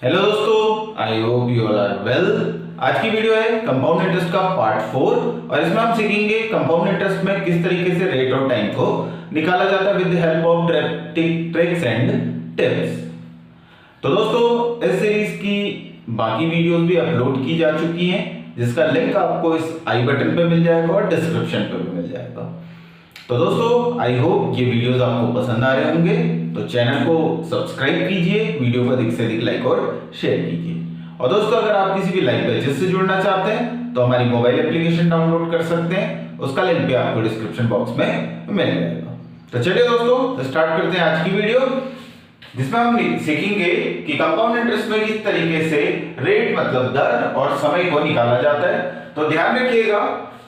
Hello दोस्तों, I hope you all are well. आज की वीडियो है कंपाउंड इंटरेस्ट का पार्ट 4 और इसमें हम सीखेंगे कंपाउंड इंटरेस्ट में किस तरीके से रेट और टाइम को निकाला जाता है with the help of tricks and tips. तो दोस्तों, इस सीरीज की बाकी वीडियोस भी अपलोड की जा चुकी हैं, जिसका लिंक आपको इस आई बटन पे मिल जाएगा और डिस्क्रिप्शन पे भी मिल जाएगा। तो दोस्तों, आई होप ये वीडियोस आपको पसंद आ रहे होंगे, तो चैनल को सब्सक्राइब कीजिए, वीडियो को अधिक से अधिक लाइक और शेयर कीजिए। और दोस्तों, अगर आप किसी भी लाइव बैचेस से जुड़ना चाहते हैं तो हमारी मोबाइल एप्लीकेशन डाउनलोड कर सकते हैं, उसका लिंक भी आपको डिस्क्रिप्शन बॉक्स में मिल जाएगा। तो चलिए दोस्तों, स्टार्ट करते हैं आज की वीडियो, जिसमें हम सीखेंगे कि कंपाउंड इंटरेस्ट में किस तरीके से रेट मतलब दर और समय को निकाला जाता है। तो ध्यान रखिएगा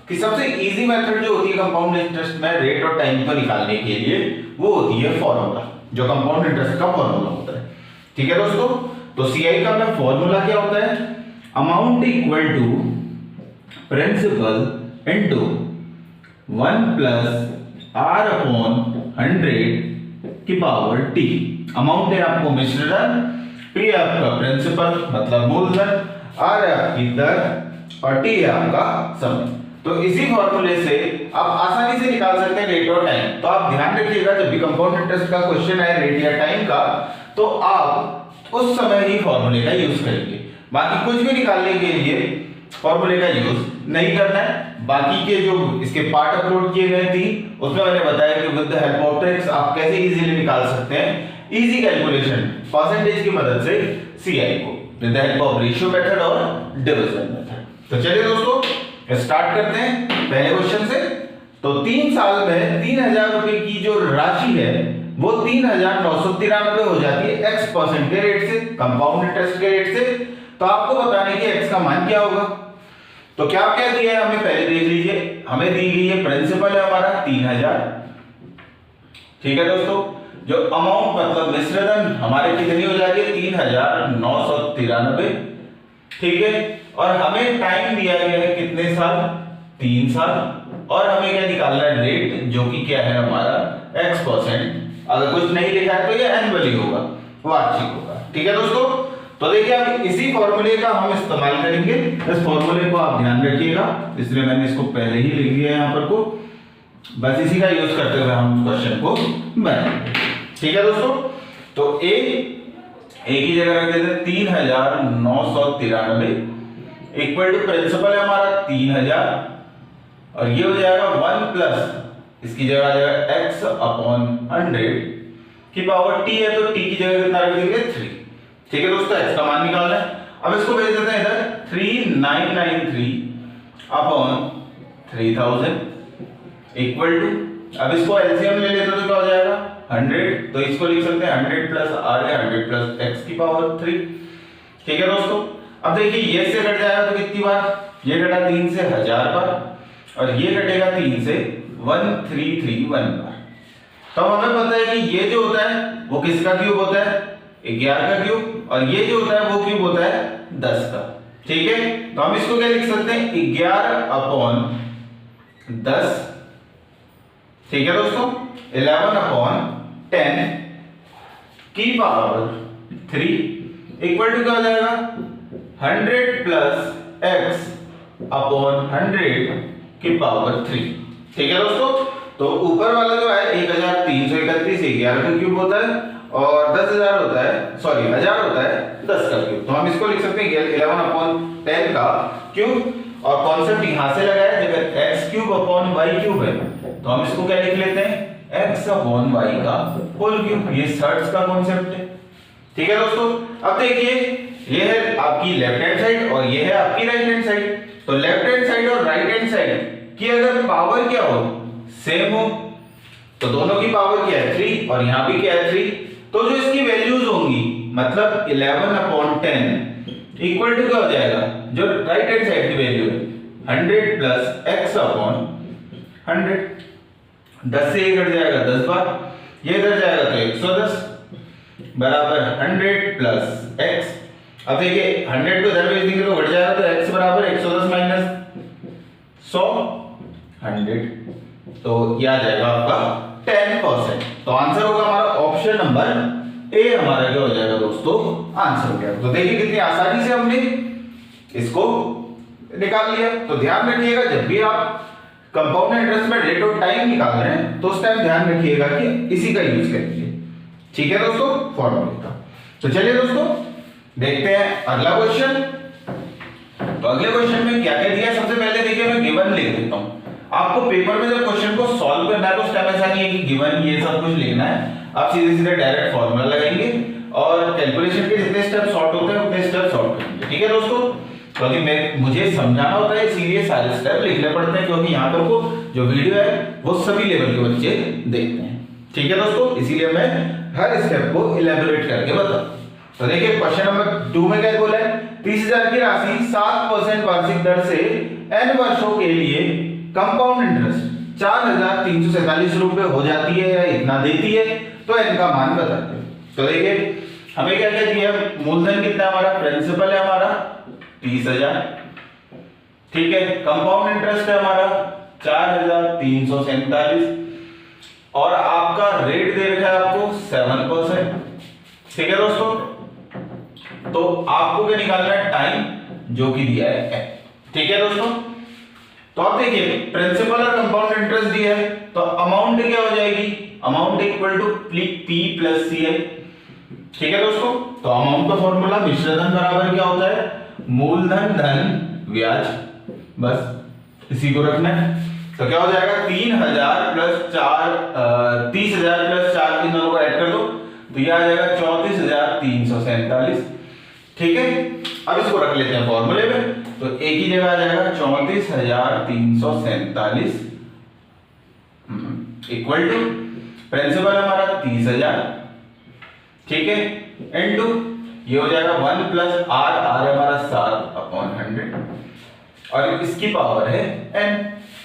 कि सबसे इजी मेथड जो होती है कंपाउंड इंटरेस्ट में रेट और टाइम को निकालने के लिए, वो होती है फॉर्मूला, जो कंपाउंड इंटरेस्ट का फॉर्मूला होता है। ठीक है दोस्तों, तो सीआई का में फॉर्मूला क्या होता है? Amount equal to principal into 1 plus R upon 100 की पावर टी। अमाउंट है आपको मिश्र दर, पी है आपका प्रिंसिपल मतलब मूलधन, आर है आपकी दर और टी है आपका समय। तो इसी फॉर्मूले से आप आसानी से निकाल सकते हैं रेट और टाइम। तो आप ध्यान रखिएगा, जब भी कंपाउंड इंटरेस्ट का क्वेश्चन आए रेट या टाइम का, तो आप उस समय ही फॉर्मूले का यूज करेंगे। बाकी कुछ भी निकालने के लिए फॉर्मूले का यूज नहीं करना है। बाकी के जो इसके पार्ट अपलोड किए गए थे, उसमें मैंने बताया कि with the help of tricks आप कैसे इजीली निकाल सकते हैं इजी कैलकुलेशन परसेंटेज की मदद से सीआई को, with the help of ratio method और डिवीजन मेथड। तो चलिए दोस्तों, स्टार्ट करते हैं पहले क्वेश्चन से। तो 3 साल में 3000 रुपए की जो राशि है वो 3993 हो जाती है x परसेंट के रेट से, कंपाउंड इंटरेस्ट के रेट से। तो आपको बताना है कि x का मान क्या होगा। तो क्या दिया है हमें, पहले देख लीजिए। हमें दी गई है प्रिंसिपल है हमारा 3000। ठीक है दोस्तों, जो अमाउंट मतलब मिश्रधन हमारे कितनी हो जाती है 3993। ठीक है, और हमें टाइम दिया गया है कितने साल, 3 साल, और हमें क्या निकालना है रेट, जो कि क्या है हमारा x परसेंट। अगर कुछ नहीं लिखा है तो ये एनुअली होगा, वार्षिक होगा। ठीक है दोस्तों, तो देखिए अब इसी फॉर्मूले का हम इस्तेमाल करेंगे। इस फॉर्मूले को आप ध्यान रखिएगा, इसलिए मैंने इसको पहले ही लिख दिया है यहाँ पर को, बस इसी का यूज करते हुए हम क्वेश्चन को बनाएंगे। ठीक है दोस्तों, तो ए की जगह रख देते हैं 3993 इक्वल टू प्रिंसिपल है हमारा 3000, और ये हो जाएगा 1 प्लस इसकी जगह आ जाएगा x अपॉन 100 की पावर t है, तो t की जगह कितना रख देंगे 3। ठीक है दोस्तों, x का मान निकालना है। अब इसको भेज देते हैं इधर 3993 अपॉन 3000 इक्वल टू, अब इसको एलसीएम ले लेते तो क्या हो जाएगा 100, तो इसको लिख सकते हैं 100 प्लस आर है 100 प्लस x की पावर 3। ठीक है दोस्तों, अब देखिए ये से कट जाएगा तो कितनी बार, ये कटा 3 से 1000 बार, और ये कटेगा 3 से 1331 बार। तो हमें पता है कि ये जो होता है वो किसका क्यूब होता है, 11 का क्यूब, और ये जो होता है वो क्यूब होता है 10 का। ठीक है, तो हम इसको क्या लिख सकते हैं 11 अपॉन 10। ठीक है दोस्तों, 11 अपॉन 10 की पावर 3 इक्वल टू क्या हो जाएगा 100 प्लस x अपॉन 100 की पावर 3। ठीक है दोस्तों, तो ऊपर वाला जो है 1331 11 का क्यूब होता है, और 10,000 होता है, सॉरी 1000 होता है 10 का क्यूब। तो हम इसको लिख सकते हैं 11 अपॉन 10 का क्यूब, और कॉन्सेप्ट यहां से लगाया, जब x cube upon y cube है तो हम इसको क्या लिख लेते हैं x अपॉन y का होल क्यूब। ये सर्ट्स का कॉन्सेप्ट है। ठीक है दोस्तों, अब देखिए ये है आपकी लेफ्ट हैंड साइड और ये है आपकी राइट हैंड साइड। तो लेफ्ट हैंड साइड और राइट हैंड साइड की अगर पावर क्या हो, सेम हो, तो दोनों की पावर क्या है 3, और यहां भी क्या है 3, तो जो इसकी वैल्यूज होंगी मतलब 11 अपॉन 10 इक्वल टू क्या हो जाएगा, जो राइट हैंड साइड की वैल्यू है 100 प्लस x अपॉन 100। 10 से ये कट जाएगा 10 बार, ये इधर जाएगा तो 110 बराबर 100 प्लस x। अब देखिए 100 को इधर भेज देंगे तो घट जाएगा, तो x बराबर 110 माइनस 100 100, तो ये आ जाएगा आपका 10%। तो आंसर होगा हमारा ऑप्शन नंबर ए हमारा क्या हो जाएगा दोस्तों, आंसर हो गया। तो देखिए कितनी आसानी से हमने इसको निकाल लिया। तो ध्यान रखिएगा जब भी आप कंपाउंड इंटरेस्ट में रेट ऑफ टाइम निकाल रहे हैं तो उस टाइम ध्यान रखिएगा कि इसी का यूज करेंगे। ठीक है दोस्तों, फॉर्मूले का। तो चलिए दोस्तों देखते हैं अगला क्वेश्चन। तो अगले क्वेश्चन में क्या क्या दिया है, सबसे पहले देखिए मैं गिवन लिख देता हूं। आपको पेपर में जब क्वेश्चन को सॉल्व करना है तो उस टाइम ऐसा नहीं है कि गिवन ये सब कुछ लिखना है, आप सीधे सीधे डायरेक्ट फॉर्मूला लगाएंगे और कैलकुलेशन के जितने स्टेप शॉर्ट होते हैं उतने स्टेप शॉर्ट करेंगे। ठीक है दोस्तों, क्योंकि मुझे समझाना होता है इसीलिए सारे स्टेप लिखने पड़ते हैं, क्योंकि यहाँ पर को जो वीडियो है वो सभी लेवल के बच्चे देखते हैं। ठीक है दोस्तों, इसीलिए मैं हर स्टेप को इलैबोरेट करके बताऊं। तो देखिए क्वेश्चन नंबर 2 में क्या बोला है, 30,000 की राशि 7% वार्षिक दर से n वर्षों के लिए कंपाउंड इंटरेस्ट 4,347 रुपए हो जाती है या इतना देती है, तो n का मान बताते हैं। तो देखिए हमें क्या क्या दिया है, मूलधन कितना हमारा, प्रिंसिपल है हमारा 30,000, ठीक है, कंपाउंड इंटरेस्ट है हमारा 4,347 और आपका रेट दे रखा है आपको 7%। ठीक है दोस्तों, तो आपको क्या निकालना है, टाइम जो कि दिया है। ठीक है दोस्तों, तो आप देखिए प्रिंसिपल और कंपाउंड इंटरेस्ट दिया है तो अमाउंट क्या हो जाएगी, amount equal to P plus C है। ठीक है दोस्तों, तो अमाउंट का फॉर्मूला मिश्रधन बराबर क्या होता है, मूलधन धन ब्याज, बस इसी को रखना है। तो क्या हो जाएगा 3,000 प्लस 4 30,000 प्लस 4 इन दोनों को ऐड कर दो तो ये आ जाएगा 34,347। ठीक है, अब इसको रख लेते हैं फॉर्मूले में। तो एक ही जगह आ जाएगा 34,347 इक्वल टू प्रिंसिपल हमारा 30,000, ठीक है, इनटू ये हो जाएगा 1 प्लस आर, आर हमारा 7/100 और इसकी पावर है n।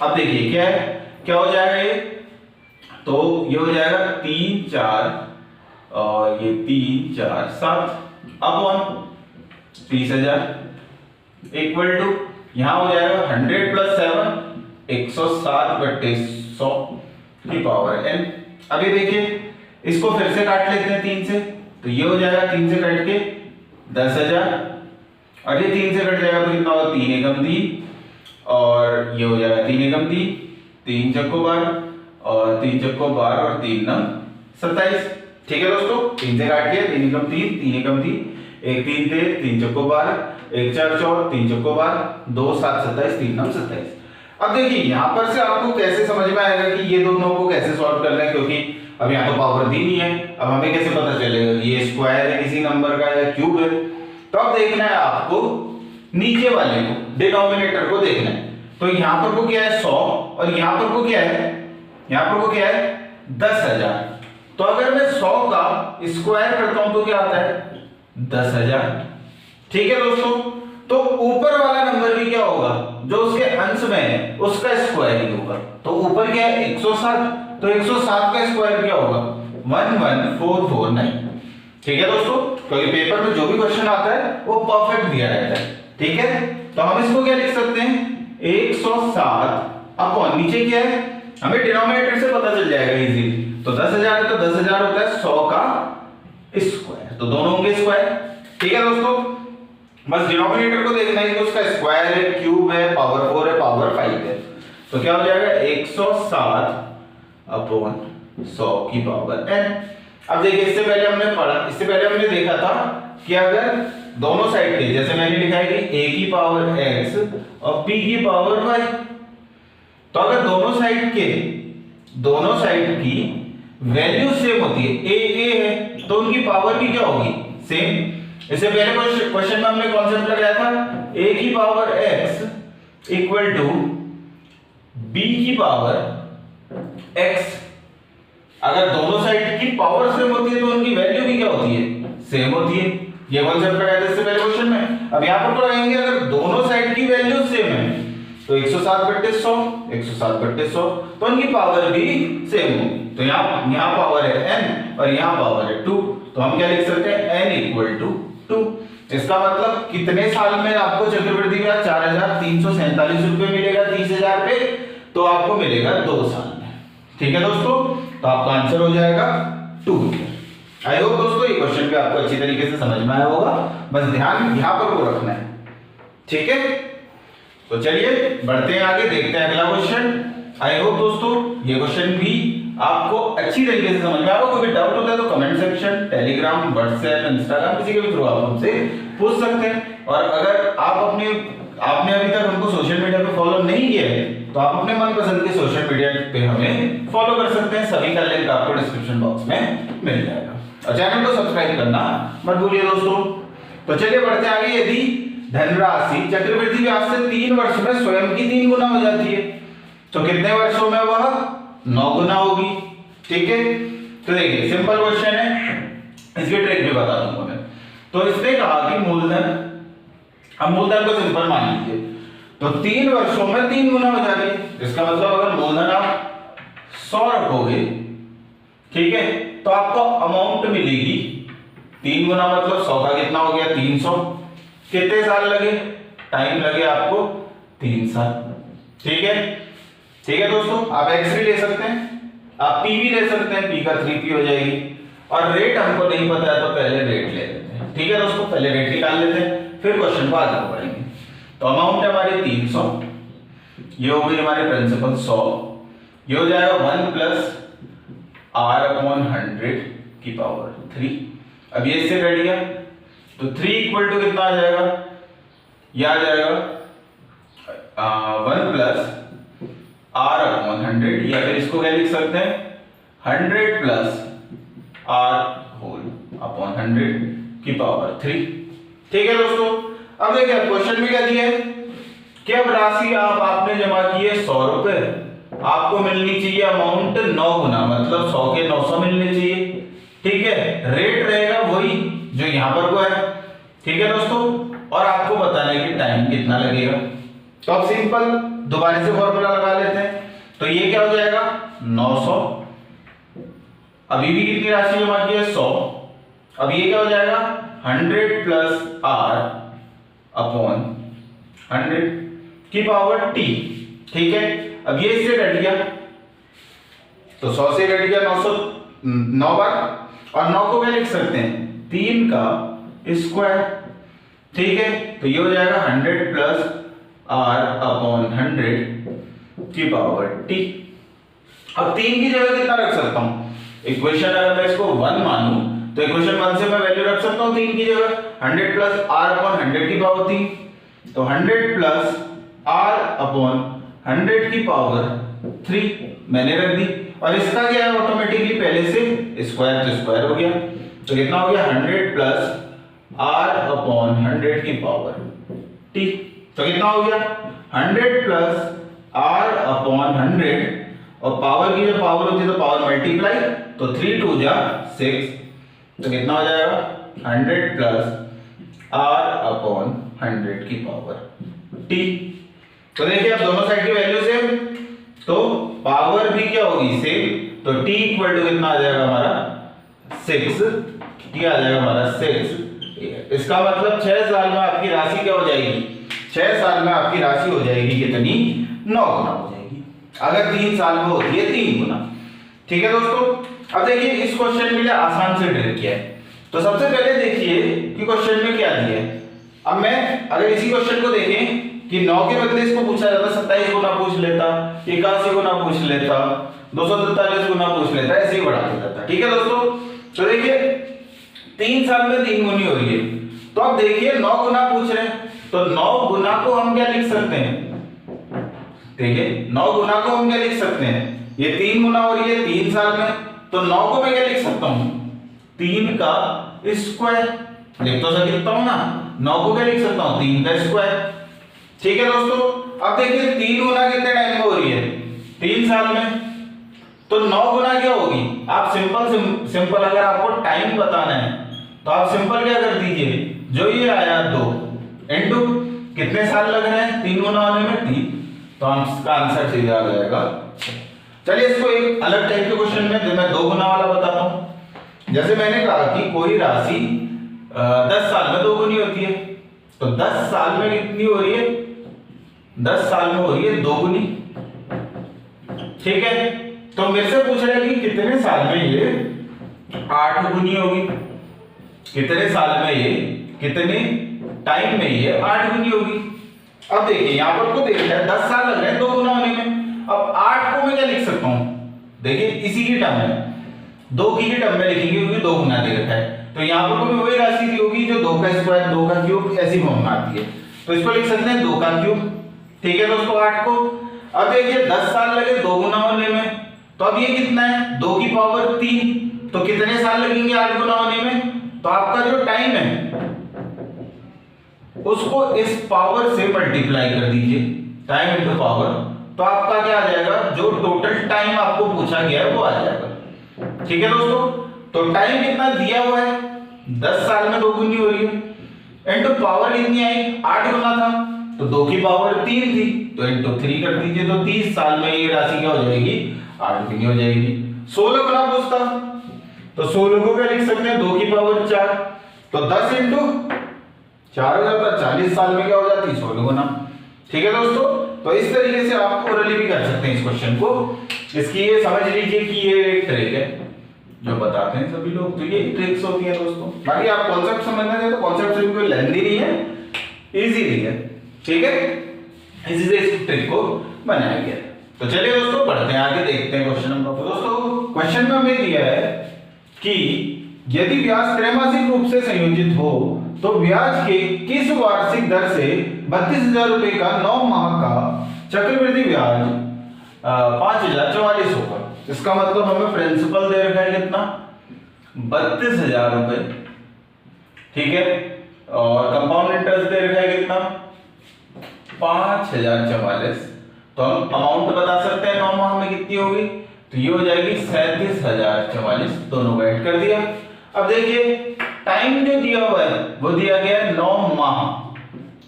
अब देखिए क्या है, क्या हो जाएगा ये, तो ये हो जाएगा 3 4 और ये 3 4 7 अपॉन 30,000 इक्वल टू यहां हो जाएगा 100 प्लस 7 107/100 की पावर n। अभी देखिए इसको फिर से काट लेते हैं 3 से, तो ये हो जाएगा 3 से कट के 10,000 और ये 3 से कट जाएगा तो कितना होगा 3 एकम 3 और ये हो जाएगा 3 एकम 3, 3 चक्को 12 और 3 चक्को 12 और 3 नम 27। ठीक है दोस्तों, 3 से काट लिया 3 एकम 3, 3 एकम 3, 1 3 13, 3 चक्को 12, 1 4 4, 3 चक्को 12, 2 7 27, 3 नम 27। अब देखिए यहां पर से आपको कैसे समझ में आएगा कि ये दोनों को कैसे सॉल्व करना है, क्योंकि अब यहाँ तो पावर दी नहीं है। अब हमें कैसे पता चलेगा ये स्क्वायर है किसी नंबर का या क्यूब है। तो अब देखना है आपको नीचे वाले को, डिनोमिनेटर को देखना है। तो यहाँ पर को क्या है 100 और यहाँ पर को क्या है, यहाँ पर को क्या है 10,000। तो अगर मैं 100 का स्क्वायर करता हूं तो क्या आता है 10,000। ठीक है दोस्तों, तो ऊपर वाला नंबर भी क्या होगा, जो उसके अंश में है उसका स्क्वायर ही होगा। तो ऊपर क्या है 107, तो 107 का स्क्वायर क्या होगा 11449। ठीक है दोस्तों, क्योंकि पेपर में जो भी क्वेश्चन आता है वो परफेक्ट दिया रहता है। ठीक है, तो हम इसको क्या लिख सकते हैं 107 अपॉन नीचे क्या है, हमें डिनोमिनेटर से पता चल जाएगा इजीली। तो 10,000 है तो 10,000 होता है 100 का स्क्वायर, तो दोनों होंगे स्क्वायर। ठीक है दोस्तों, बस डिनोमिनेटर को देखना है कि उसका स्क्वायर है, क्यूब है, पावर 4 है, पावर 5 है। तो क्या हो जाएगा 107 अपॉन 100 की पावर n। अब देखिए इससे पहले हमने पढ़ा, इससे पहले हमने देखा था कि अगर दोनों साइड के, जैसे मैंने लिखा है कि a की पावर x और p की पावर y, तो अगर दोनों साइड की वैल्यू सेम होती है, a है तो उनकी पावर भी क्या होगी सेम। इससे पहले क्वेश्चन में हमने कॉन्सेप्ट लगाया था a की power x equal to b की पावर x। अगर दोनों साइड की पावर सेम होती है तो उनकी वैल्यू भी क्या होती है सेम होती है। ये कॉन्सेप्ट लगाया था इससे पहले क्वेश्चन में। अब यहां पर तो रहेंगे अगर दोनों साइड की वैल्यू सेम है तो 107/100 107/100 तो उनकी पावर भी सेम होगी। तो यहां पावर है n और यहां पावर है 2, तो हम क्या लिख सकते हैं n इक्वल टू 2। इसका मतलब कितने साल में आपको चक्रवृद्धि ब्याज 4,347 रुपए मिलेगा 30,000 पे, तो आपको मिलेगा 2 साल में। ठीक है दोस्तों, तो आपका आंसर हो जाएगा 2। आई होप दोस्तों ये क्वेश्चन भी आपको अच्छी तरीके से समझ में आया होगा, बस ध्यान यहाँ पर वो रखना है, ठीक है। तो चलिए बढ़ते हैं आगे, देखते हैं अगला क्वेश्चन। आई होप दोस्तों ये क्वेश्चन भी आपको अच्छी तरीके से समझ में आया। कोई भी डाउट होता है तो comment section, Telegram, WhatsApp, Instagram, किसी के भी थ्रू आप हमसे पूछ सकते हैं। और अगर आपने अभी तक हमको सोशल मीडिया पे फॉलो नहीं किया है तो आप अपने मनपसंद के सोशल मीडिया पे हमें फॉलो कर सकते हैं, सभी का लिंक आपको डिस्क्रिप्शन बॉक्स में मिल जाएगा। और चैनल को सब्सक्राइब करना मत भूलिए दोस्तों। तो चलिए बढ़ते आगे। यदि धनराशि चक्रवृद्धि ब्याज से 3 वर्ष में स्वयं की 3 गुना हो जाती है तो कितने वर्षों में वह 9 गुना होगी, ठीक है। तो देखिए सिंपल क्वेश्चन है, इसकी ट्रिक भी बता दूंगा मैं। तो इसने कहा कि मूलधन, अब मूलधन को सिंपल मान लीजिए, तो 3 वर्षों में 3 गुना हो जाती है। इसका मतलब अगर मूलधन आप 100 रखोगे, ठीक है, तो आपको अमाउंट मिलेगी 3 गुना, मतलब 100 का कितना हो गया 300। कितने साल लगे, टाइम लगे आपको 3 साल, ठीक है। ठीक है दोस्तों, आप x भी ले सकते हैं, आप p भी ले सकते हैं, p का 3p हो जाएगी। और रेट हमको नहीं पता है तो पहले रेट ले लेते हैं, ठीक है दोस्तों, पहले रेट निकाल लेते हैं, फिर क्वेश्चन को आगे बढ़ेंगे। तो अमाउंट है हमारी 300, ये हो गई हमारे प्रिंसिपल 100, ये हो जाएगा 1 प्लस r/100 की पावर 3। अब ये इससे कट गया तो 3 इक्वल टू कितना आ जाएगा, यह आ जाएगा 1 प्लस r/100, या फिर इसको क्या लिख सकते हैं 100 प्लस r/100 की पावर 3, ठीक है दोस्तों। अब देखिए क्वेश्चन में क्या दिया है कि अब राशि आपने जमा की है 100 रुपए, आपको मिलनी चाहिए अमाउंट 9 गुना, मतलब 100 के 900 मिलने चाहिए, ठीक है। रेट रहेगा वही जो यहां पर को है, ठीक है दोस्तों। और आपको बताना है कि टाइम कितना लगेगा। तो अब सिंपल दोबारा से फॉर्मूला लगा लेते हैं। तो ये क्या हो जाएगा 900, अभी भी कितनी राशि जमा की है 100, अब ये क्या हो जाएगा 100 प्लस r/100 की पावर t, ठीक है। अब ये इससे कट गया तो 100 से कट गया 9 बार, और 9 को क्या लिख सकते हैं 3 का स्क्वायर, ठीक है। तो ये हो जाएगा 100 प्लस r/100 की पावर t। अब 3 की जगह कितना रख सकता हूं, इक्वेशन अगर मैं इसको 1 मानूं तो इक्वेशन 1 से मैं वैल्यू रख सकता हूं 3 की जगह 100 प्लस r/100 की पावर 3, तो 100 प्लस r/100 की पावर 3 मैंने रख दी। और इसका क्या है ऑटोमेटिकली पहले से स्क्वायर, तो स्क्वायर हो गया, तो कितना हो गया 100 प्लस r/100 की पावर t, तो कितना हो गया 100 प्लस r/100, और पावर की जो पावर होती है तो पावर मल्टीप्लाई, तो 3 2 जा 6, तो कितना हो जाएगा 100 प्लस r/100 की पावर t। तो देखिए अब दोनों साइड की वैल्यू सेम, तो पावर भी क्या होगी सेम, तो t इक्वल टू कितना आ जाएगा हमारा 6, t आ जाएगा हमारा 6। इसका मतलब 6 साल में आपकी राशि क्या हो जाएगी, 6 साल में आपकी राशि हो जाएगी कितनी 9 गुना हो जाएगी, अगर 3 साल में होती है 3 गुना, ठीक है दोस्तों। अब देखिए इस क्वेश्चन के लिए आसान से ट्रिक क्या है। तो सबसे पहले देखिए कि क्वेश्चन में क्या दिया है। अब मैं अगर इसी क्वेश्चन को देखें कि 9 के बदले इसको पूछा जाता 27 गुना पूछ लेता, 81 गुना पूछ लेता, 243 गुना पूछ लेता, ऐसे ही बढ़ा देता, ठीक है दोस्तों। तो देखिए 3 साल में 3 गुनी हो रही है, तो अब देखिए 9 गुना पूछ रहे हैं, तो 9 गुना को हम क्या लिख सकते हैं, देखिए 9 गुना को हम क्या लिख सकते हैं, ये 3 गुना हो रही है 3 साल में, तो 9 को मैं क्या लिख सकता हूं 3 का स्क्वायर लिख तो सकता हूं ना, 9 को क्या लिख सकता हूं 3 का स्क्वायर, ठीक है दोस्तों। अब देखिए 3 गुना कितने टाइम में हो रही है 3 साल में, तो 9 गुना क्या होगी, आप सिंपल अगर आपको टाइम बताना है तो आप सिंपल क्या कर दीजिए, जो ये आया 2 इनटू कितने साल लग रहे हैं 3 गुना होने में 3, तो इसका आंसर सीधा आ जाएगा। चलिए इसको एक अलग टाइप के क्वेश्चन में मैं 2 गुना वाला बताता हूं। जैसे मैंने कहा कि कोई राशि 10 साल में 2 गुनी होती है, तो 10 साल में कितनी हो रही है, 10 साल में हो रही है 2 गुनी, ठीक है। तो मेरे से पूछ रहे हैं कि कितने साल में ये 8 गुनी होगी। कितने साल में ये, कितने टाइम में ये 8 गुनी होगी। अब देखिए यहां पर को देखना है 10 साल लग रहे हैं 2 गुना होने में। अब 8 को मैं क्या लिख सकता हूं, देखिए इसी की टर्म में 2 की टर्म में लिखेंगे क्योंकि 2 गुना दे रखा है। तो यहां पर को वही राशि दी होगी जो 2 का स्क्वायर 2 का क्यूब ऐसी फॉर्म में आती है, तो इसको लिख सकते हैं 2 का क्यूब। ठीक है दोस्तों 8 को। अब देखिए 10 साल लगे 2 गुना होने में, तो अब ये कितना है 2 की पावर 3, तो कितने साल लगेंगे 8 गुना होने में। तो आपका जो टाइम है उसको इस पावर से मल्टीप्लाई कर दीजिए, टाइम इनटू पावर, तो आपका क्या आ जाएगा, जो टोटल टाइम आपको पूछा गया है वो आ जाएगा। ठीक है दोस्तों, तो टाइम कितना दिया हुआ है 10 साल में 2 गुनी हो रही है, इनटू पावर कितनी आई 8 गुना था, तो 2 की पावर 3 थी, तो इनटू 3 कर दीजिए, तो 30 साल में ये राशि क्या हो जाएगी 8 गुनी हो जाएगी। 16 गुना पूछता, तो 16 को क्या लिख सकते हैं 2 की पावर 4, तो 10 इंटू 4 हो जाता, 40 साल में क्या हो जाती 16 गुना। ठीक है दोस्तों, तो इस तरीके से आप ओरली भी कर सकते हैं इस क्वेश्चन को। इसकी ये समझ लीजिए कि ये एक ट्रिक है जो बताते हैं सभी लोग, तो ये ट्रिक्स होती है दोस्तों। बाकी आप कॉन्सेप्ट समझना चाहते तो कॉन्सेप्ट से कोई लेंथी नहीं है, इजीली है। ठीक है, इसी से इस ट्रिक को बनाया गया। तो चलिए दोस्तों बढ़ते हैं आगे, देखते हैं क्वेश्चन नंबर। तो दोस्तों क्वेश्चन में हमें दिया है कि यदि ब्याज त्रैमासिक रूप से संयोजित हो तो ब्याज के किस वार्षिक दर से 32,000 रुपए का 9 माह का चक्रवृद्धि ब्याज 5,044 होगा। इसका मतलब हमें प्रिंसिपल दे रखा है कितना 32,000 रुपए, ठीक है, और कंपाउंड इंटरेस्ट दे रखा है कितना 5,044। तो हम अमाउंट बता सकते हैं 9 माह में कितनी होगी, तो ये हो जाएगी 37,044, दोनों को ऐड कर दिया। अब देखिए टाइम जो दिया हुआ है वो दिया गया है 9 माह,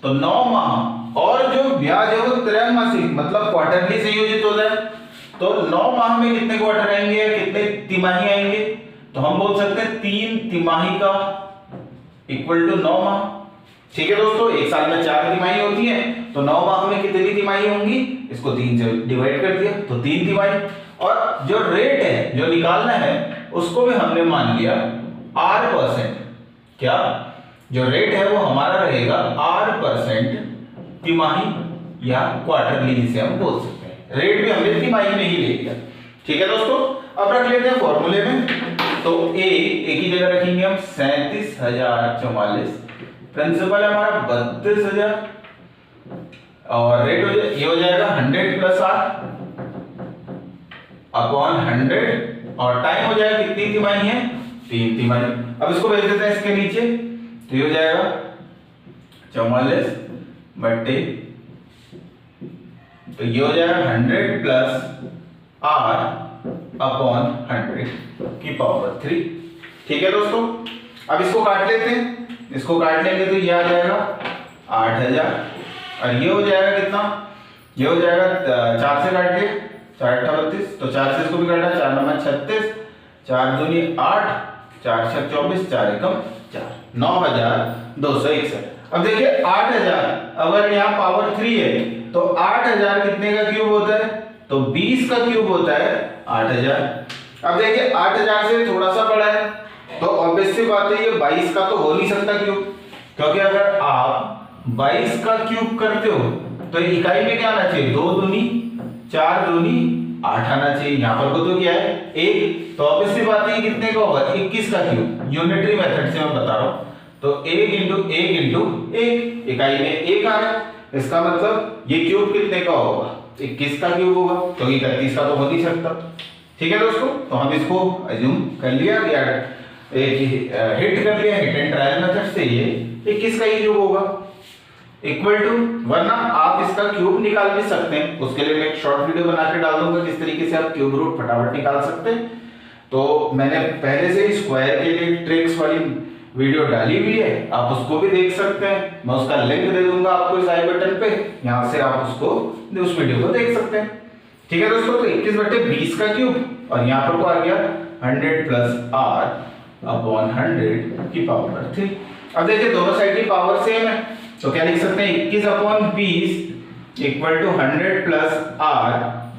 तो 9 माह और जो ब्याज है वो त्रैमासिक मतलब क्वार्टरली संयोजित हो जाए, तो 9 माह में कितने क्वार्टर आएंगे, कितने तिमाही आएंगे, तो हम बोल सकते हैं 3 तिमाही का इक्वल टू 9 माह। ठीक है दोस्तों, एक साल में 4 तिमाही होती है, तो 9 माह में कितनी तिमाही होंगी, इसको 3 से डिवाइड कर दिया, तो 3 तिमाही। और जो रेट है जो निकालना है उसको भी हमने मान लिया R%, क्या जो रेट है वो हमारा रहेगा R% तिमाही या क्वार्टरली जिसे हम बोल सकते हैं। रेट भी हमने तिमाही में ही ले लिया। ठीक है दोस्तों, अब रख लेते हैं फॉर्मूले में, तो एक ही जगह रखेंगे हम 37,044, प्रिंसिपल है हमारा 32,000 और रेट ये हो जाएगा 100 प्लस R अपॉन 100 और टाइम हो जाएगा कितनी तिमाही है 3 तिमाही। अब इसको भेज देते हैं इसके नीचे, तो ये हो जाएगा 44 बट्टे, तो ये हो जाएगा 100 प्लस R अपॉन 100 की पावर 3। ठीक है दोस्तों, अब इसको काट लेते हैं, इसको काट लेंगे तो ये आ जाएगा 8,000 और ये हो जाएगा कितना, ये हो जाएगा 4 से काट के 4 8 32, तो 4 से इसको भी काटा, 4 9 36, 4 दूनी 8, 4 6 24, 4 एकम 4, 9,261। अब देखिए 8,000 अगर यहाँ पावर 3 है तो 8,000 कितने का क्यूब होता है, तो 20 का क्यूब होता है 8,000। अब देखिए 8,000 से थोड़ा सा बड़ा है, तो ऑब्वियस सी बात है ये 22 का तो हो नहीं सकता क्यूब, क्योंकि अगर आप 22 का क्यूब करते हो तो इकाई में क्या आना चाहिए, 2 दूनी 4 दूनी 8 आना चाहिए। यहाँ पर को तो क्या है 1, तो ऑब्वियस सी बात है कितने का होगा 21 का क्यूब, यूनिटरी मेथड से मैं बता रहा हूँ, तो 1 इंटू 1 इकाई में 1 आ रहा है, इसका मतलब ये क्यूब कितने का होगा 21 का क्यूब होगा, तो 31 का तो हो नहीं सकता। ठीक है दोस्तों, तो हम इसको अज्यूम कर लिया, हिट कर लिया, हिट एंड ट्रायल मेथड से ये 21 का ही क्यूब होगा इक्वल टू, वरना आप इसका क्यूब निकाल भी सकते हैं, उसके लिए मैं एक शॉर्ट वीडियो बना के डाल दूंगा किस तरीके से आप क्यूब रूट फटाफट निकाल सकते हैं। तो मैंने पहले से ही स्क्वायर के लिए ट्रिक्स वाली वीडियो डाली हुई है, आप उसको भी देख सकते हैं, मैं उसका लिंक दे दूंगा आपको इस आई बटन पे, यहां से आप उस वीडियो को देख सकते हैं। ठीक है दोस्तों, तो 21/20 का क्यूब और यहाँ पर को आ गया 100 प्लस R अपॉन 100 की पावर 3। अब देखिए दोनों साइड की पावर सेम है, तो क्या लिख सकते हैं 21/20 equal to 100 plus R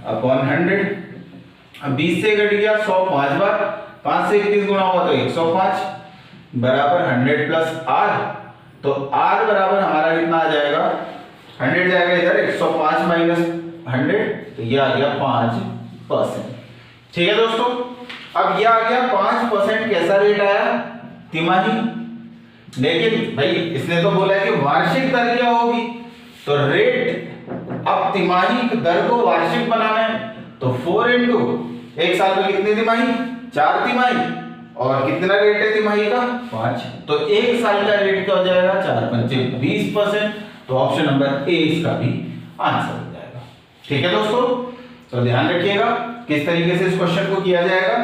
upon 100। अब 20 से घट गया 100 5 बार, 5 से 21 गुणा होगा तो 105 बराबर 100 प्लस आर। तो आर बराबर हमारा कितना आ जाएगा, 100 जाएगा इधर, 105 माइनस 100 तो ये आ गया 5%। ठीक है दोस्तों, अब ये आ गया 5%। कैसा रेट आया, तिमाही। लेकिन भाई इसने तो बोला है कि वार्षिक दर क्या होगी, तो रेट अब तिमाही दर को वार्षिक बनाना है तो 4 इंटू एक साल में कितनी तिमाही, 4 तिमाही, और कितना रेट है तिमाही का, 5। तो एक साल का रेट क्या हो जाएगा, 4 पंचे 20%। तो ऑप्शन नंबर ए इसका भी आंसर हो जाएगा। ठीक है दोस्तों, तो ध्यान रखिएगा किस तरीके से इस क्वेश्चन को किया जाएगा।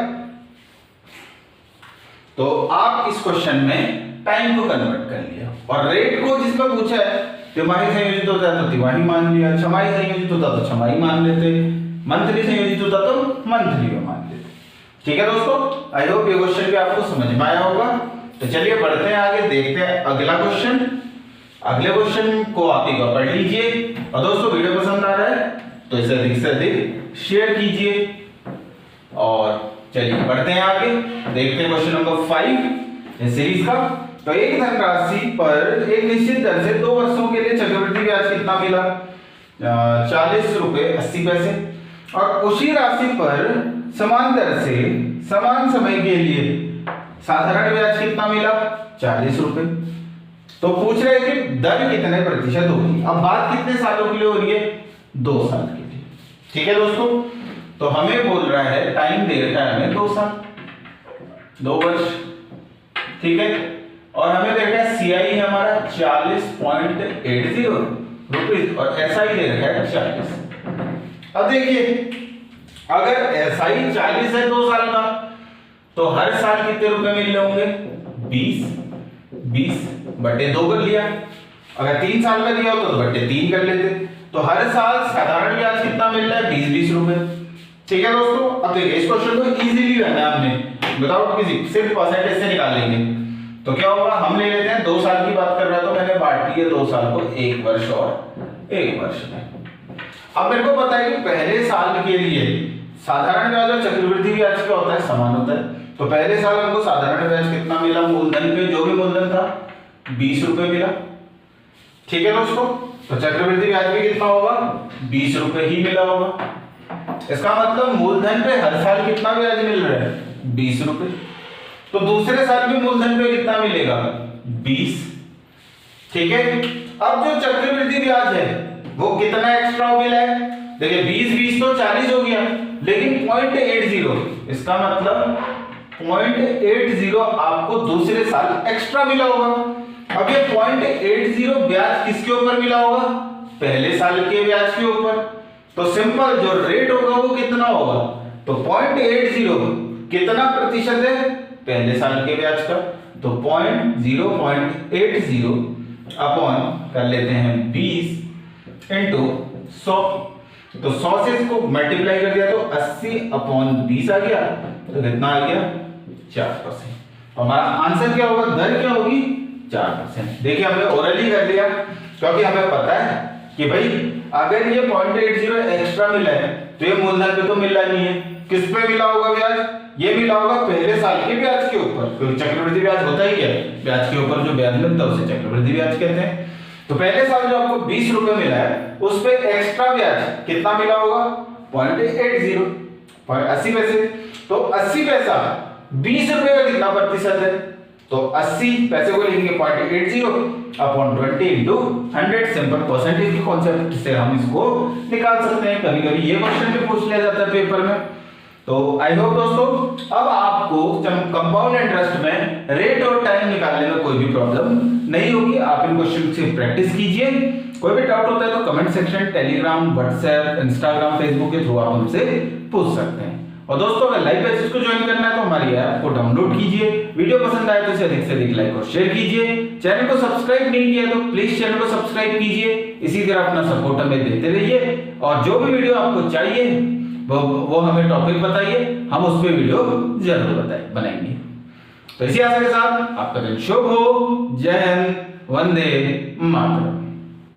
तो आप इस क्वेश्चन में टाइम को कन्वर्ट कर लिया और रेट को जिसमें पूछा है तिमाही संयोजित होता है तो तिमाही मान लिया, छमाही संयोजित होता तो छमाही मान लेते, मंथली संयोजित होता तो मंथली में मान लेते। ठीक है दोस्तों, आई होप ये क्वेश्चन भी आपको समझ में आया होगा। तो चलिए बढ़ते हैं आगे, देखते हैं अगला क्वेश्चन। अगले क्वेश्चन को आप एक बार पढ़ लीजिए और दोस्तों वीडियो पसंद आ रहा है तो इसे अधिक से अधिक शेयर कीजिए। और चलिए बढ़ते हैं आगे, देखते हैं क्वेश्चन नंबर 5 इस सीरीज का। तो एक धनराशि पर एक निश्चित दर से 2 वर्षों के लिए चक्रवृद्धि ब्याज कितना मिला, 40 रुपए 80 पैसे, और उसी राशि पर समान दर से समान समय के लिए साधारण ब्याज कितना मिला, 40 रुपए। तो पूछ रहे हैं कि दर कितने प्रतिशत होगी। अब बात कितने सालों के लिए हो रही है, 2 साल के लिए। ठीक है दोस्तों, तो हमें बोल रहा है टाइम दे रखा है हमें 2 साल, 2 वर्ष। ठीक है, और हमें दे रखा है सीआई है हमारा 40.80 रुपीज और एसआई दे रखा है 40। अब देखिए अगर एसआई 40 है 2 साल का तो हर साल कितने रुपए मिल रहे होंगे, 20 बटे 2 कर लिया। अगर 3 साल का दिया होता तो बटे 3 कर लेते। तो हर साल साधारण ब्याज कितना मिल रहा है, 20 रुपए। ठीक है दोस्तों, अब देखिए इस क्वेश्चन को इजीली करना है हमने, विदाउट किसी सिर्फ परसेंटेज से निकाल लेंगे। तो क्या होगा, हम ले लेते हैं 2 साल की बात कर रहा है तो मैंने बांट दी है 2 साल को 1 वर्ष और 1 वर्ष में। अब मेरे को पता है कि पहले साल के लिए साधारण ब्याज और चक्रवृद्धि ब्याज क्या होता है, समान होता है। तो पहले साल हमको साधारण ब्याज कितना मिला, मूलधन पे जो भी मूलधन था 20 रुपए मिला। ठीक है दोस्तों, तो चक्रवृद्धि ब्याज भी कितना होगा, 20 रुपए ही मिला होगा। इसका मतलब मूलधन पे हर साल कितना ब्याज मिल रहा है, 20 रुपए। तो दूसरे साल भी मूलधन पे कितना मिलेगा, 20। ठीक है, अब जो चक्रवृद्धि ब्याज है वो कितना एक्स्ट्रा मिला है, देखिए 20 तो 40 हो गया, लेकिन 0.80 इसका मतलब 0.80 आपको दूसरे साल एक्स्ट्रा मिला होगा। अब ये 0.80 ब्याज किसके ऊपर मिला होगा, पहले साल के ब्याज के ऊपर। तो सिंपल जो रेट होगा वो कितना होगा, तो 0.80 कितना प्रतिशत है, पहले साल के ब्याज का। तो 0.80 अपॉन कर लेते हैं 20 इंटू 100। तो 100 से इसको मल्टीप्लाई कर दिया तो 80/20 आ गया। तो कितना आ गया, 4%। हमारा आंसर क्या होगा, दर क्या होगी, 4%। देखिए हमने ओरली कर लिया क्योंकि हमें पता है कि भाई अगर ये 0.80 एक्स्ट्रा मिला है तो ये मूलधन पे तो मिला नहीं है, किस पे मिला होगा ब्याज, ये मिला होगा पहले साल के ब्याज के ऊपर। क्योंकि चक्रवृद्धि ब्याज होता ही क्या है, ब्याज के ऊपर जो ब्याज मिलता है उसे चक्रवृद्धि ब्याज कहते हैं। तो पहले साल जो आपको 20 रुपए मिला है उस पे एक्स्ट्रा ब्याज कितना मिला होगा, 0.80 80 पैसे। तो 80 पैसा 20 रुपए का कितना प्रतिशत है, तो 80 पैसे को लिखेंगे 0.80 अपॉन 20 इंटू 100। सिंपल परसेंटेज के कॉन्सेप्ट से हम इसको निकाल सकते हैं। कभी कभी ये क्वेश्चन भी पूछ लिया जाता है पेपर में। तो आई होप दोस्तों अब आपको कंपाउंड इंटरेस्ट में रेट और टाइम निकालने में कोई भी प्रॉब्लम नहीं होगी। आप इन क्वेश्चन से प्रैक्टिस कीजिए। कोई भी डाउट होता है तो comment section, Telegram, WhatsApp, Instagram, Facebook के थ्रू आप हमसे पूछ सकते हैं। और दोस्तों अगर लाइव बैचेस को ज्वाइन करना है तो हमारी ऐप को डाउनलोड कीजिए। वीडियो पसंद आए तो इसे अधिक से अधिक लाइक और शेयर कीजिए। चैनल को सब्सक्राइब नहीं किया तो प्लीज चैनल को सब्सक्राइब कीजिए। इसी तरह अपना सपोर्ट हमें देते रहिए और जो भी वीडियो आपको चाहिए वो हमें टॉपिक बताइए, हम उस पर वीडियो जरूर बनाएंगे। तो इसी आशा के साथ आपका दिन शुभ हो। जय हिंद, वंदे मातरम।